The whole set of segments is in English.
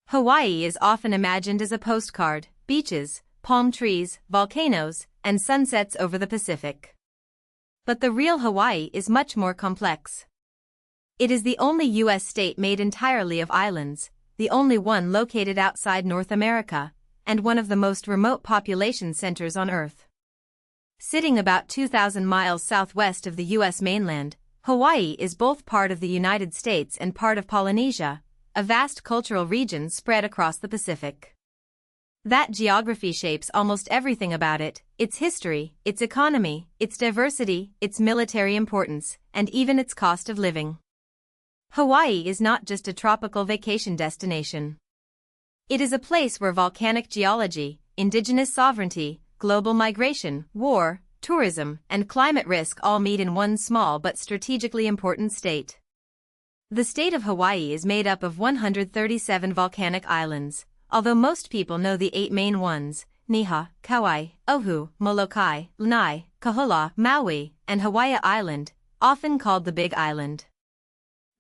Hawaii is often imagined as a postcard: beaches, palm trees, volcanoes, and sunsets over the Pacific. But the real Hawaii is much more complex. It is the only U.S. state made entirely of islands, the only one located outside North America, and one of the most remote population centers on Earth. Sitting about 2,000 miles southwest of the U.S. mainland, Hawaii is both part of the United States and part of Polynesia, a vast cultural region spread across the Pacific. That geography shapes almost everything about it: its history, its economy, its diversity, its military importance, and even its cost of living. Hawaii is not just a tropical vacation destination. It is a place where volcanic geology, indigenous sovereignty, global migration, war, tourism, and climate risk all meet in one small but strategically important state. The state of Hawaii is made up of 137 volcanic islands, although most people know the 8 main ones: Niha, Kauai, Oahu, Molokai, Lanai, Kaho'ula, Maui, and Hawaii Island, often called the Big Island.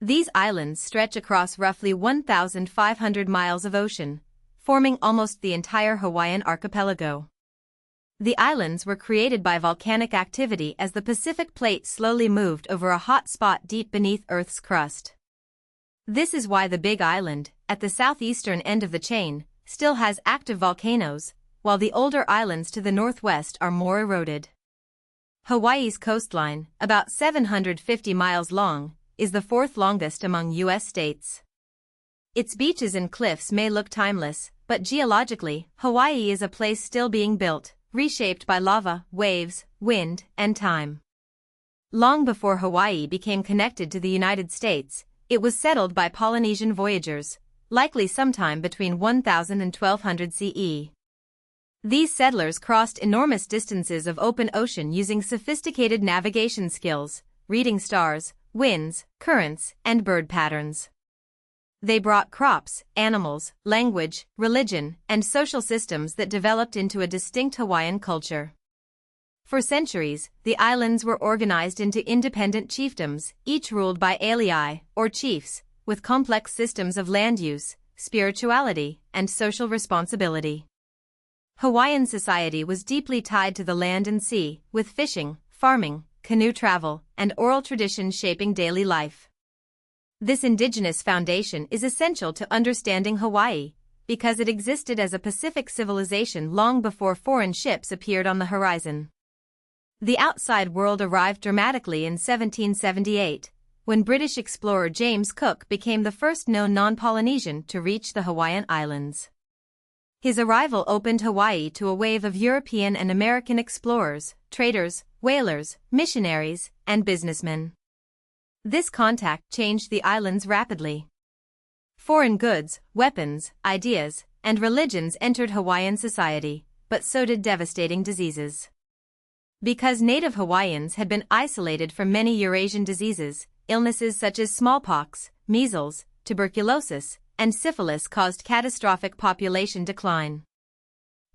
These islands stretch across roughly 1,500 miles of ocean, forming almost the entire Hawaiian archipelago. The islands were created by volcanic activity as the Pacific Plate slowly moved over a hot spot deep beneath Earth's crust. This is why the Big Island, at the southeastern end of the chain, still has active volcanoes, while the older islands to the northwest are more eroded. Hawaii's coastline, about 750 miles long, is the 4th longest among U.S. states. Its beaches and cliffs may look timeless, but geologically, Hawaii is a place still being built, reshaped by lava, waves, wind, and time. Long before Hawaii became connected to the United States, it was settled by Polynesian voyagers, likely sometime between 1000 and 1200 CE. These settlers crossed enormous distances of open ocean using sophisticated navigation skills, reading stars, winds, currents, and bird patterns. They brought crops, animals, language, religion, and social systems that developed into a distinct Hawaiian culture. For centuries, the islands were organized into independent chiefdoms, each ruled by alii, or chiefs, with complex systems of land use, spirituality, and social responsibility. Hawaiian society was deeply tied to the land and sea, with fishing, farming, canoe travel, and oral traditions shaping daily life. This indigenous foundation is essential to understanding Hawaii, because it existed as a Pacific civilization long before foreign ships appeared on the horizon. The outside world arrived dramatically in 1778, when British explorer James Cook became the first known non-Polynesian to reach the Hawaiian Islands. His arrival opened Hawaii to a wave of European and American explorers, traders, whalers, missionaries, and businessmen. This contact changed the islands rapidly. Foreign goods, weapons, ideas, and religions entered Hawaiian society, but so did devastating diseases. Because native Hawaiians had been isolated from many Eurasian diseases, illnesses such as smallpox, measles, tuberculosis, and syphilis caused catastrophic population decline.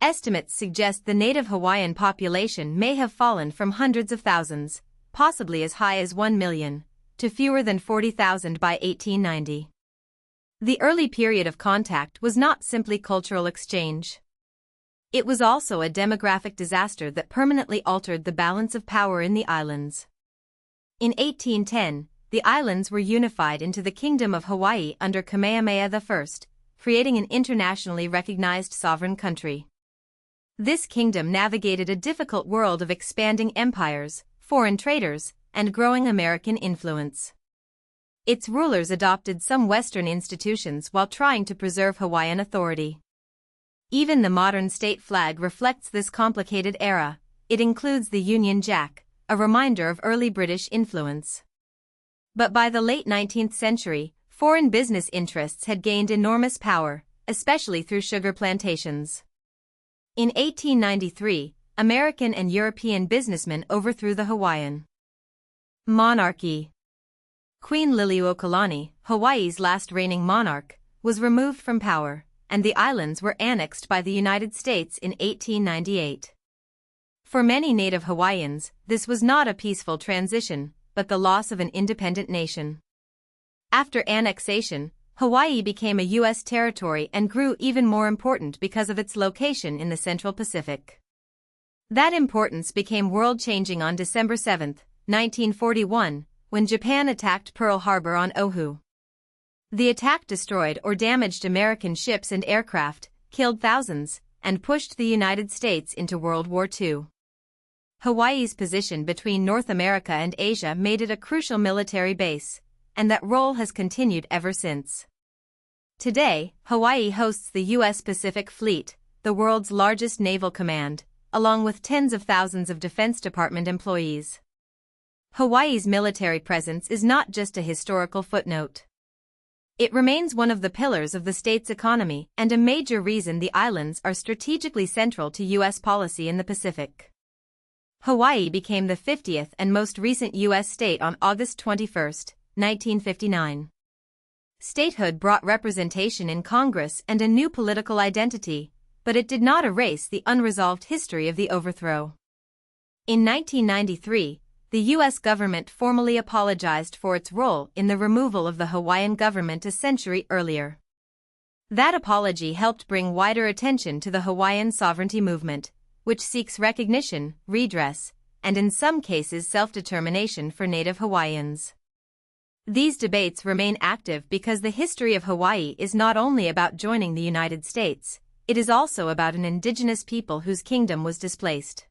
Estimates suggest the native Hawaiian population may have fallen from hundreds of thousands, possibly as high as 1 million, to fewer than 40,000 by 1890. The early period of contact was not simply cultural exchange. It was also a demographic disaster that permanently altered the balance of power in the islands. In 1810, the islands were unified into the Kingdom of Hawaii under Kamehameha I, creating an internationally recognized sovereign country. This kingdom navigated a difficult world of expanding empires, foreign traders, and growing American influence. Its rulers adopted some Western institutions while trying to preserve Hawaiian authority. Even the modern state flag reflects this complicated era. It includes the Union Jack, a reminder of early British influence. But by the late 19th century, foreign business interests had gained enormous power, especially through sugar plantations. In 1893, American and European businessmen overthrew the Hawaiian monarchy. Queen Liliuokalani, Hawaii's last reigning monarch, was removed from power, and the islands were annexed by the United States in 1898. For many native Hawaiians, this was not a peaceful transition, but the loss of an independent nation. After annexation, Hawaii became a U.S. territory and grew even more important because of its location in the Central Pacific. That importance became world-changing on December 7, 1941, when Japan attacked Pearl Harbor on Oahu. The attack destroyed or damaged American ships and aircraft, killed thousands, and pushed the United States into World War II. Hawaii's position between North America and Asia made it a crucial military base, and that role has continued ever since. Today, Hawaii hosts the U.S. Pacific Fleet, the world's largest naval command, along with tens of thousands of Defense Department employees. Hawaii's military presence is not just a historical footnote. It remains one of the pillars of the state's economy and a major reason the islands are strategically central to U.S. policy in the Pacific. Hawaii became the 50th and most recent U.S. state on August 21, 1959. Statehood brought representation in Congress and a new political identity, but it did not erase the unresolved history of the overthrow. In 1993, the U.S. government formally apologized for its role in the removal of the Hawaiian government a century earlier. That apology helped bring wider attention to the Hawaiian sovereignty movement, which seeks recognition, redress, and in some cases self-determination for Native Hawaiians. These debates remain active because the history of Hawaii is not only about joining the United States, it is also about an indigenous people whose kingdom was displaced.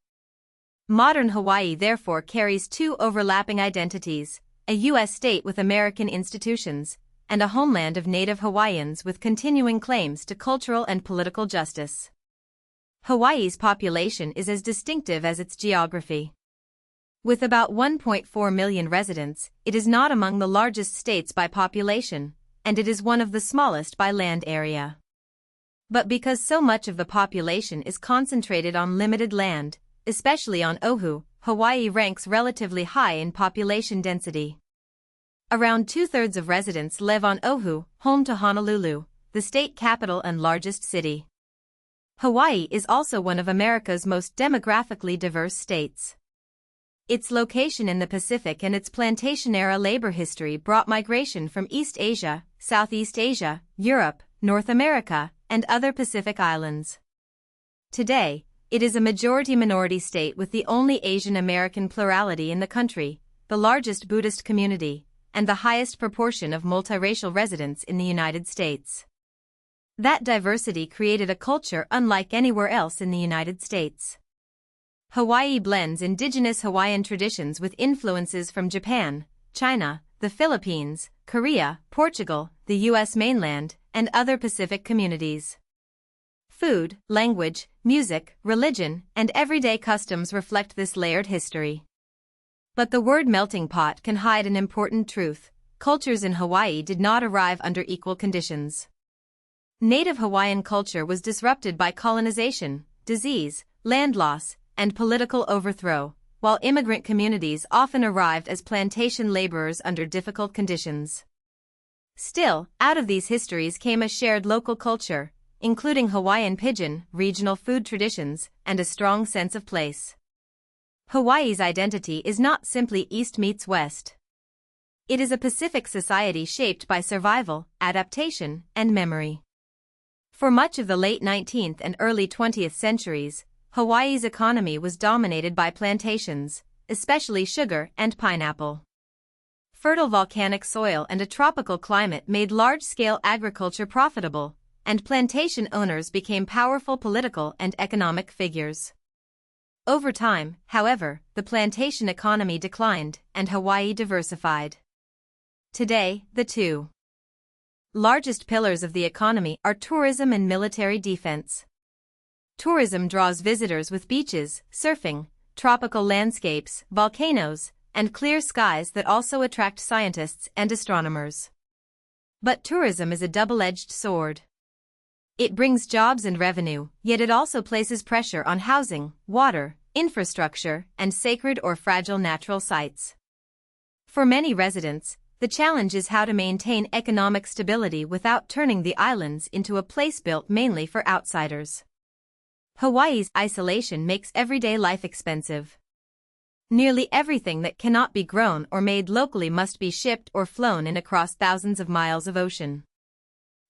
Modern Hawaii therefore carries two overlapping identities, a U.S. state with American institutions, and a homeland of Native Hawaiians with continuing claims to cultural and political justice. Hawaii's population is as distinctive as its geography. With about 1.4 million residents, it is not among the largest states by population, and it is one of the smallest by land area. But because so much of the population is concentrated on limited land, especially on Oahu, Hawaii ranks relatively high in population density. Around two-thirds of residents live on Oahu, home to Honolulu, the state capital and largest city. Hawaii is also one of America's most demographically diverse states. Its location in the Pacific and its plantation-era labor history brought migration from East Asia, Southeast Asia, Europe, North America, and other Pacific islands. Today, it is a majority-minority state with the only Asian American plurality in the country, the largest Buddhist community, and the highest proportion of multiracial residents in the United States. That diversity created a culture unlike anywhere else in the United States. Hawaii blends indigenous Hawaiian traditions with influences from Japan, China, the Philippines, Korea, Portugal, the U.S. mainland, and other Pacific communities. Food, language, music, religion, and everyday customs reflect this layered history. But the word melting pot can hide an important truth: cultures in Hawaii did not arrive under equal conditions. Native Hawaiian culture was disrupted by colonization, disease, land loss, and political overthrow, while immigrant communities often arrived as plantation laborers under difficult conditions. Still, out of these histories came a shared local culture, including Hawaiian pidgin, regional food traditions, and a strong sense of place. Hawaii's identity is not simply East meets West. It is a Pacific society shaped by survival, adaptation, and memory. For much of the late 19th and early 20th centuries, Hawaii's economy was dominated by plantations, especially sugar and pineapple. Fertile volcanic soil and a tropical climate made large-scale agriculture profitable, and plantation owners became powerful political and economic figures. Over time, however, the plantation economy declined and Hawaii diversified. Today, the two largest pillars of the economy are tourism and military defense. Tourism draws visitors with beaches, surfing, tropical landscapes, volcanoes, and clear skies that also attract scientists and astronomers. But tourism is a double-edged sword. It brings jobs and revenue, yet it also places pressure on housing, water, infrastructure, and sacred or fragile natural sites. For many residents, the challenge is how to maintain economic stability without turning the islands into a place built mainly for outsiders. Hawaii's isolation makes everyday life expensive. Nearly everything that cannot be grown or made locally must be shipped or flown in across thousands of miles of ocean.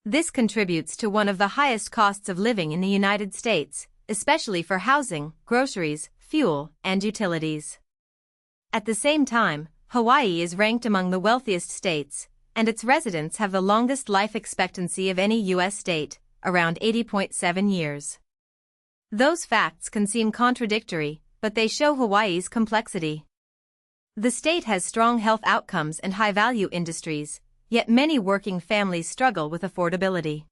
This contributes to one of the highest costs of living in the United States, especially for housing, groceries, fuel, and utilities. At the same time, Hawaii is ranked among the wealthiest states, and its residents have the longest life expectancy of any U.S. state, around 80.7 years. Those facts can seem contradictory, but they show Hawaii's complexity. The state has strong health outcomes and high-value industries, yet many working families struggle with affordability.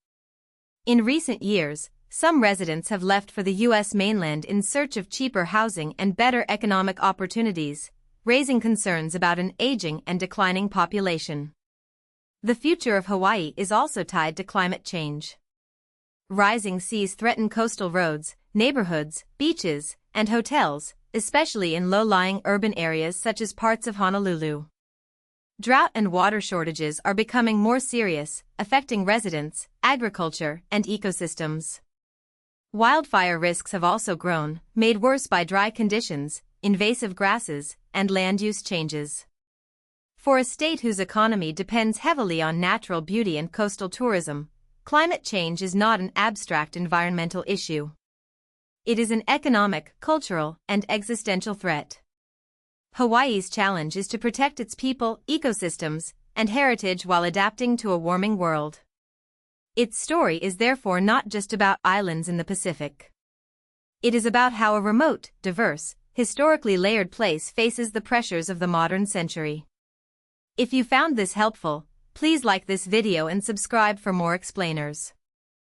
In recent years, some residents have left for the U.S. mainland in search of cheaper housing and better economic opportunities, raising concerns about an aging and declining population. The future of Hawaii is also tied to climate change. Rising seas threaten coastal roads, neighborhoods, beaches, and hotels, especially in low-lying urban areas such as parts of Honolulu. Drought and water shortages are becoming more serious, affecting residents, agriculture, and ecosystems. Wildfire risks have also grown, made worse by dry conditions, invasive grasses, and land use changes. For a state whose economy depends heavily on natural beauty and coastal tourism, climate change is not an abstract environmental issue. It is an economic, cultural, and existential threat. Hawaii's challenge is to protect its people, ecosystems, and heritage while adapting to a warming world. Its story is therefore not just about islands in the Pacific. It is about how a remote, diverse, historically layered place faces the pressures of the modern century. If you found this helpful, please like this video and subscribe for more explainers.